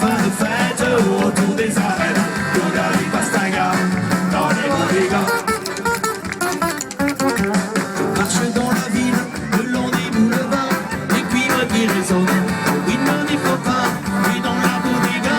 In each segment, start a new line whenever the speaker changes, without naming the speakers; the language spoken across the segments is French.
fin de fête autour des arènes, l'odeur du pastaga dans les bodegas. Marche dans la ville, le long des boulevards, les cuivres qui résonnent au rythme des copains. Et dans la bodega,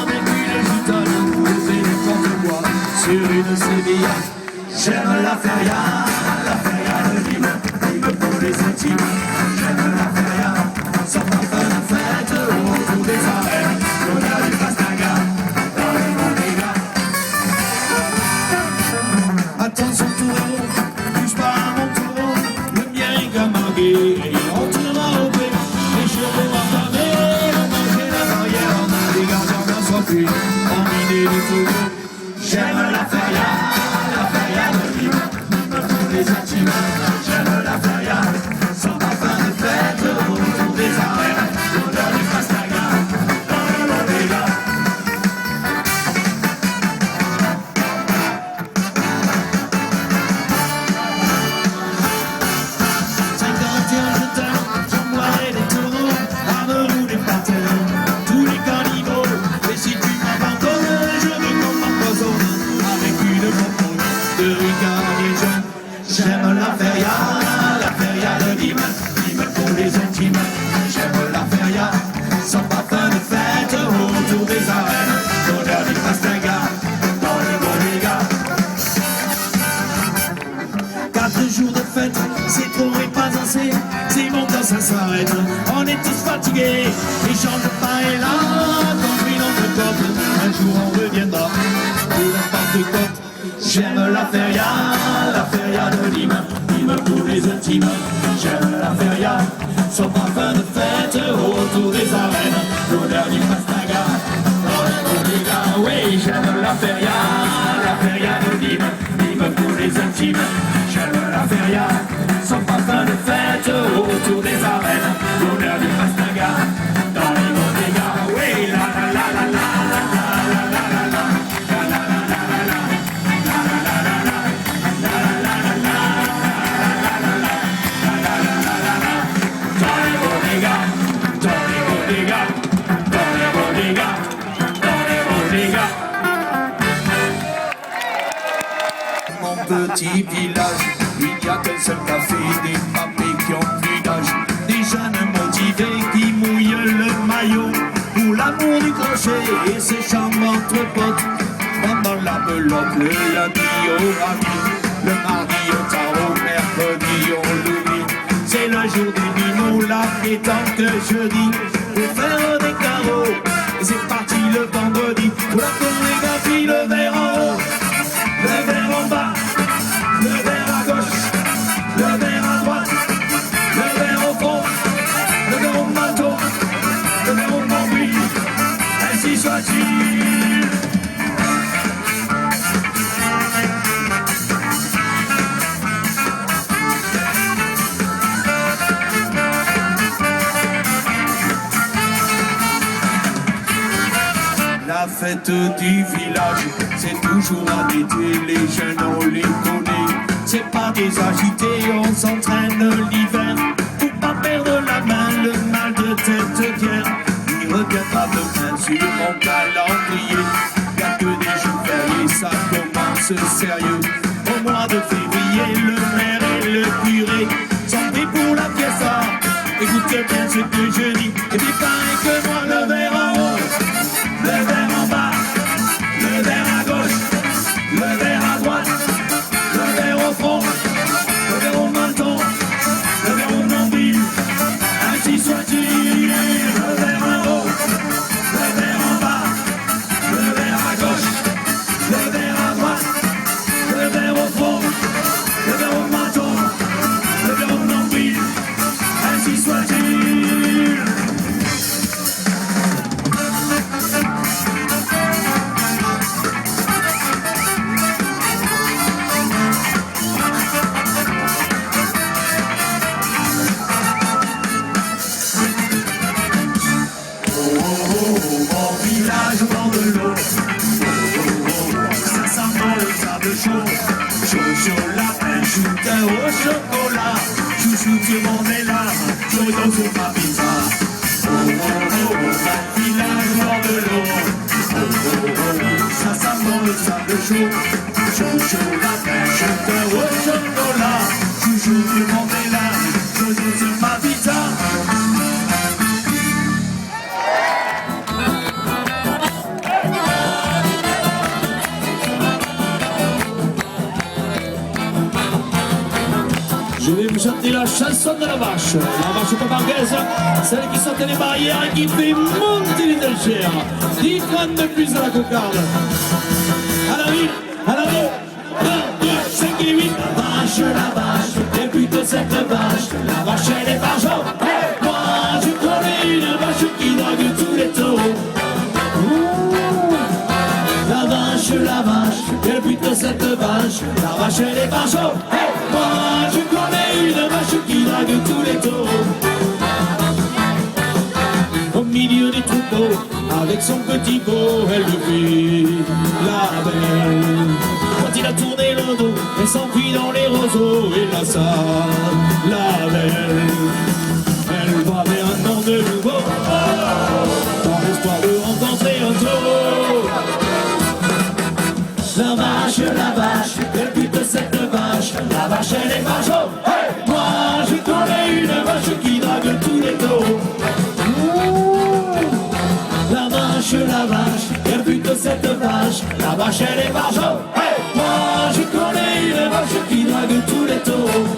avec une gitane, on fait n'importe quoi sur une Sevilla. J'aime la feria de Lime pour les intimes. J'aime la feria, sans parfum de fête autour des arènes, l'odeur du pastaga dans les bodegas. Attention taureau, touche pas à mon taureau, le mien est gamargué, il rentrera au blé. Les chevaux affamés, on mangeait la barrière, on a des gardiens d'un soir plus, emmenés des taureaux. J'aime la feria de Lime pour les intimes. J'aime la feria, sans parfum de fête autour des arènes, l'odeur du pastaga dans les bodegas. 51 je t'aime, j'en boirai des taureaux, armes des patins, tous les caniveaux. Et si tu m'abandonnes, je veux qu'on m'empoisonne avec une bonbonne de Ricard et John. J'aime la feria de Lime pour les intimes. J'aime la feria, sans parfum de fête autour des arènes, l'odeur du pastaga dans les bodegas. 4 jours de fête, c'est trop et pas assez, c'est bon quand ça s'arrête. On est tous fatigués, les gens de pain est là, compris notre côte. Un jour on reviendra pour la Pentecôte. J'aime la feria de Lime pour les intimes. J'aime la feria, son parfum de fête autour des arènes, l'odeur du pastaga dans les bodegas. Oui, j'aime la feria de Lime pour les intimes. J'aime la feria, son parfum de fête autour des arènes, l'odeur du pastaga dans les bodegas. Oui, la la la la la la la la la. Mon petit village, il n'y a qu'un seul café, des papés qui ont pris d'âge, des jeunes motivés qui mouillent le maillot pour l'amour du crochet et ses chambres entre potes. Pendant la belote, le lundi au rami, le mardi au tarot, mercredi on l'oublie. C'est le jour des minots, la pétanque jeudi, pour faire des carreaux. Et c'est parti le vendredi, pour la chorégraphie, le verre en haut, le verre en bas, le verre à gauche, le verre à droite, le verre au fond, le verre au manteau, le verre au nombril, ainsi soit-il. La fête du village, c'est toujours en été, les jeunes on les connaît. C'est pas des agités, on s'entraîne l'hiver pour pas perdre la main, le mal de tête vient. Il revient pas demain sur mon calendrier. Y'a que des jours fériés, ça commence sérieux. Au mois de février, le maire et le curé sont pris pour la fiesta. Écoute bien ce que je dis, et puis pareil que moi, le verre en haut, le verre en bas, le verre à gauche, le verre à droite, le verre au fond, le verre au menton, le verre au nombril, ainsi soit-il. Le verre en haut, le verre en bas, le verre à gauche, le verre à droite, le verre au fond, le verre au menton, le verre au nombril, ainsi soit-il. Chaud, lapin, shooter au chocolat. Chouchou, tu m'en es là, Doritos sur ma pizza. Oh, Village bord de l'eau. Ça sent le sable chaud. Chouchou la pêche, cœur au chocolat. Chouchou le Mandela, Jojo sur ma pizza. Je vais vous chanter la chanson de la vache camarguaise, celle qui saute les barrières et qui fait monter les échelles. 10 francs de plus à la cocarde. À la ville, 1, 2, 5 et 8. La vache, et plutôt cette vache, la vache elle est vache. Hey, moi je connais une vache qui drague tous les taureaux. La vache, et plutôt cette vache, la vache elle est vache. Hey, moi je connais une vache qui drague tous les taureaux. Au milieu des troupeaux, avec son petit beau, elle le fait la belle. Quand il a tourné le dos, elle s'enfuit dans les roseaux et la salle, la belle. Elle va vers un monde nouveau, dans l'espoir de rencontrer un taureau. La vache, elle bute cette vache, la vache elle est vache. Hey, moi je connais une vache qui drague tous les taureaux. La vache, elle bute cette vache, la vache elle est vache. Hey, moi je connais une vache qui drague tous les taureaux.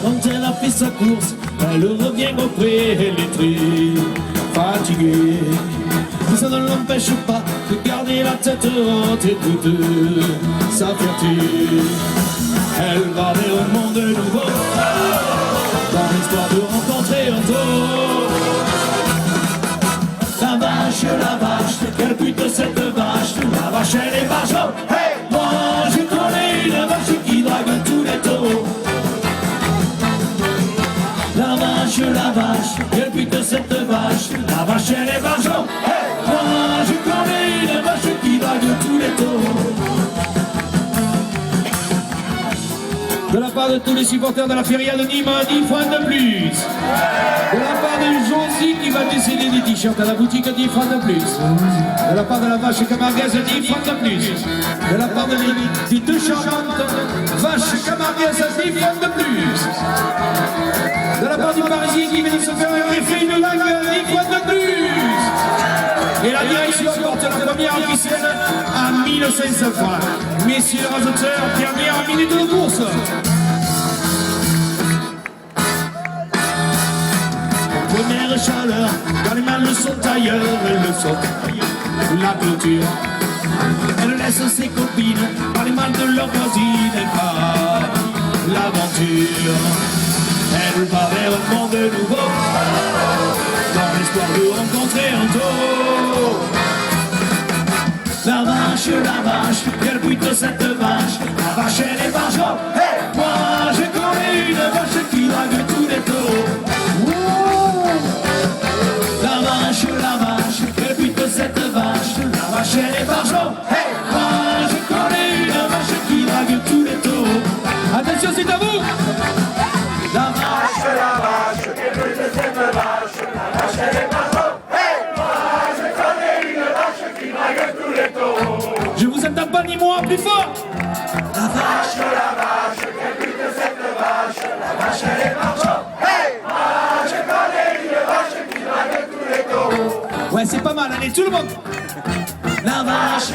Quand elle a fait sa course, elle revient au pré, elle est très fatiguée. Mais ça ne l'empêche pas de garder la tête haute et toute sa fierté. Elle va vers un monde nouveau, dans l'espoir de rencontrer un taureau. La vache, quelle pute cette vache, la vache elle est vache. Hey, moi je connais une vache qui drague tous les taureaux. La vache, quelle pute cette vache, la vache elle est vache. Hey, moi je connais une vache qui drague tous les taureaux. De la part de tous les supporters de la feria de Nîmes, 10 francs de plus. De la part de Josie qui va décider des t-shirts à la boutique, 10 francs de plus. De la part de la vache camarguaise, 10 francs de plus. De la part des deux charmantes vaches camarguaises, 10 francs de plus. De la part du Parisien qui vient de se faire greffer une langue, 10 francs de plus. Et la direction porte la première officielle à 1500 francs. Messieurs les auditeurs, dernière minute de course. Première chaleur, quand les mâles sont ailleurs, elles sautent la clôture. Elle laisse ses copines par les mâles de leur voisine, elle part l'aventure. Elle va vers un monde nouveau, dans l'espoir de rencontrer un taureau. La vache, quelle bute cette vache, la vache elle est vache. Hey, moi je connais une vache qui drague tous les taureaux. La vache, quelle bute cette vache, la vache elle est vache. Hey, moi je connais une vache qui drague tous les taureaux. Attention, c'est à vous. La vache, quelle bute cette vache, la vache elle est vache. Hey, moi je connais une vache qui drague tous les taureaux. Je vous entends pas ni moi, plus fort. La vache, quelle bute cette vache, la vache elle est vache. Hey, moi je connais une vache qui drague tous les taureaux. Ouais, c'est pas mal, allez, tout le monde. La vache,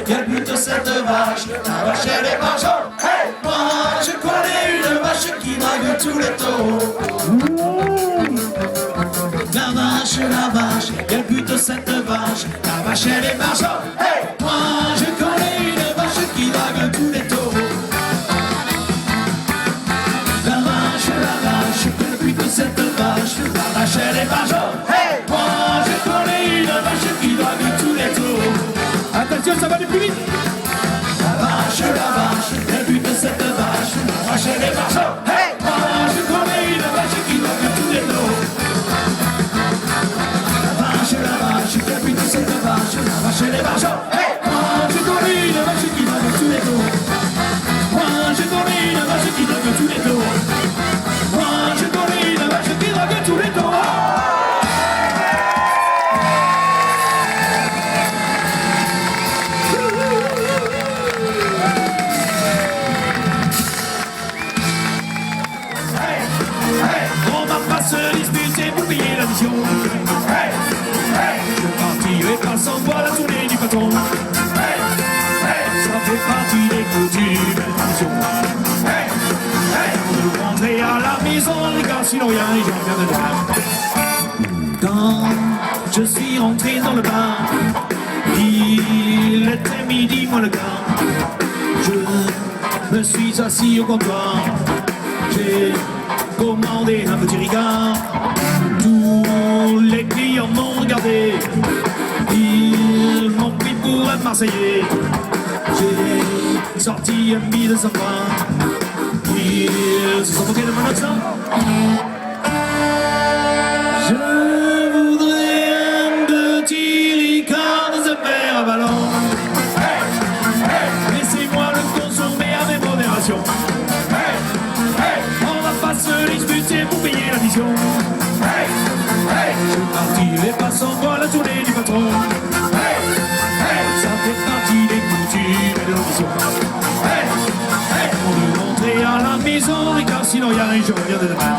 quelle bute cette vache, la vache elle est vache. Hey, moi je connais une vache qui drague tous les taureaux. La vache, quelle bute cette vache, la vache elle est vache. Hey, moi je connais une vache qui drague tous les taureaux. La vache, quelle bute cette vache, la vache elle est vache. Hey, moi je connais une vache qui drague tous les taureaux. Attention, ça va aller plus vite. La vache, quelle bute cette vache, la vache elle est vache. Hey, moi je connais une vache qui drague tous les taureaux. La vache, quelle bute cette vache, la vache elle est vache. Hey, moi je connais une vache qui drague tous les taureaux. Moi je connais une vache qui drague tous les taureaux. Moi je connais une vache qui drague tous les taureaux. fait partie des coutumes et des traditions. Hey, hey, on veut rentrer à la maison, les gars, sinon y'a un gens bien de demain. Quand je suis rentré dans le bar, il était midi moins le quart. Je me suis assis au comptoir, j'ai commandé un petit ricard. Tous les clients m'ont regardé, ils m'ont pris pour un Marseillais. J'ai sorti un billet de 100 francs, ils se sont moqués de mon accent. Je voudrais un petit ricard dans un verre à ballon. Laissez-moi le consommer avec modération. On va pas se disputer pour payer l'addition. C'est parti, les passants voient la tournée du patron. Ça fait partie des coutumes et de l'ambition. On veut rentrer à la maison, car sinon y'a un jour bien de demain.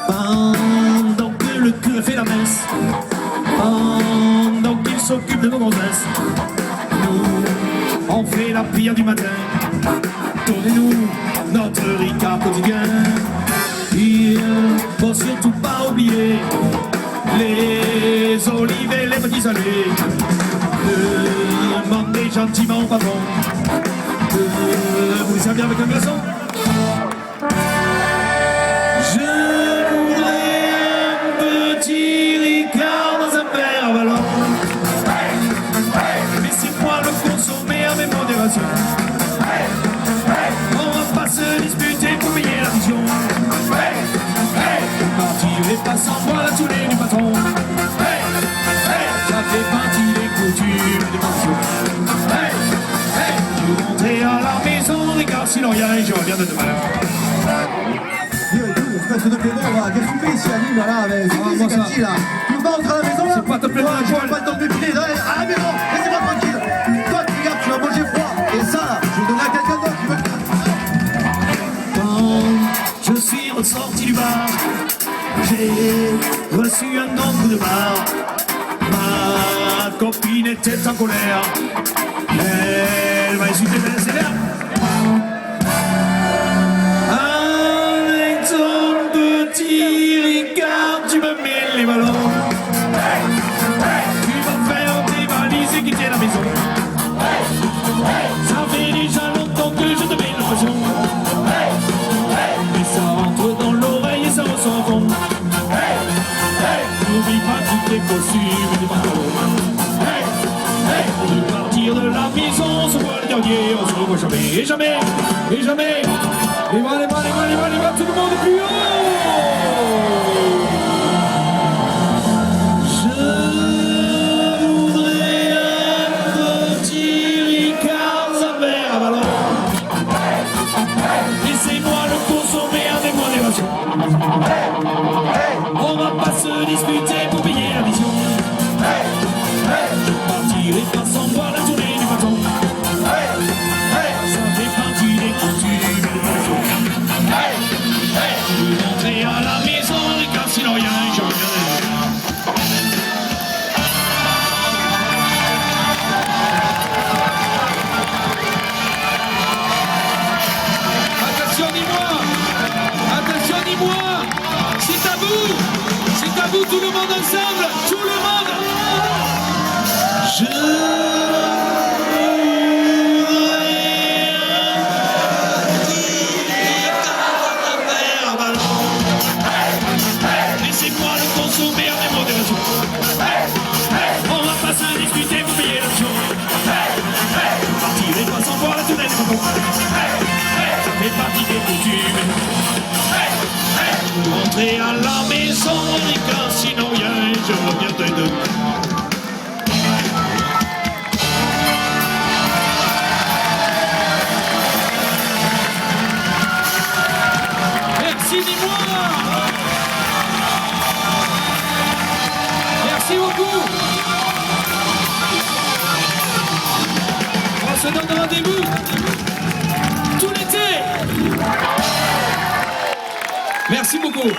Pendant que le curé fait la messe, pendant qu'il s'occupe de nos gonzesses, nous, on fait la prière du matin. Donnez-nous notre ricard quotidien. Il faut surtout pas oublier les olives et les petits salés. Demandez gentiment au patron de vous servir avec un glaçon. Je voudrais un petit ricard dans un verre à ballon. Laissez-moi le consommer avec modération. On va pas se disputer pour payer l'addition. Les passants voient la tournée du patron. Ça fait partie des coutumes et des traditions. Tu veux rentrer à la maison, car sinon y'a un jour bien de demain.
Yo, écoute, espèce de pédant, qu'est-ce que tu fais ici à Nîmes, là? C'est qui, c'est Cathy, là? Tu veux pas rentrer à la maison, là?
C'est pas te plaire,
je vais pas te pépiler, à la maison, laissez-moi tranquille. Toi, tu regardes, tu vas manger froid. Et ça, là, je vais donner à quelqu'un d'autre qui veut le...
Quand je suis ressorti du bar, j'ai reçu un grand coup de barre. Ma copine était en colère. Elle m'a insulté de laisser l'air. Avec ton petit ricard, tu me mets les ballons. Tu vas faire tes valises et quitter la maison. Ça fait déjà longtemps que je te mets le pression. Et ça rentre dans l'oreille et ça ressent au fond. N'oublie pas tous tes costumes et tes pantalons. On veut partir de la maison, on se voit le dernier, on se revoit jamais, et jamais, et jamais. Les bras, les bras, les bras, les bras, les bras, tout le monde plus haut. Je voudrais un petit ricard dans un verre à ballon. Laissez-moi le consommer avec modération. On va pas se disputer pour payer l'addition. Partir les passants voir la tournée du patron. Ça fait partie des coutumes et des traditions. Tu veux rentrer à la maison, car sinon y'a un jour bien de demain. Attention, dis-moi, c'est à vous, tout le monde ensemble, tout le monde. Je laissez-moi le consommer avec modération. On va pas se discuter pour payer l'action. Partir les passants voir la tournée des patons. Ça fait partie des coutumes. Rentrer à la maison, car sinon y'a un jour bien de demain. Merci, dis-moi. Merci beaucoup. On se donne rendez-vous tout l'été. Merci beaucoup.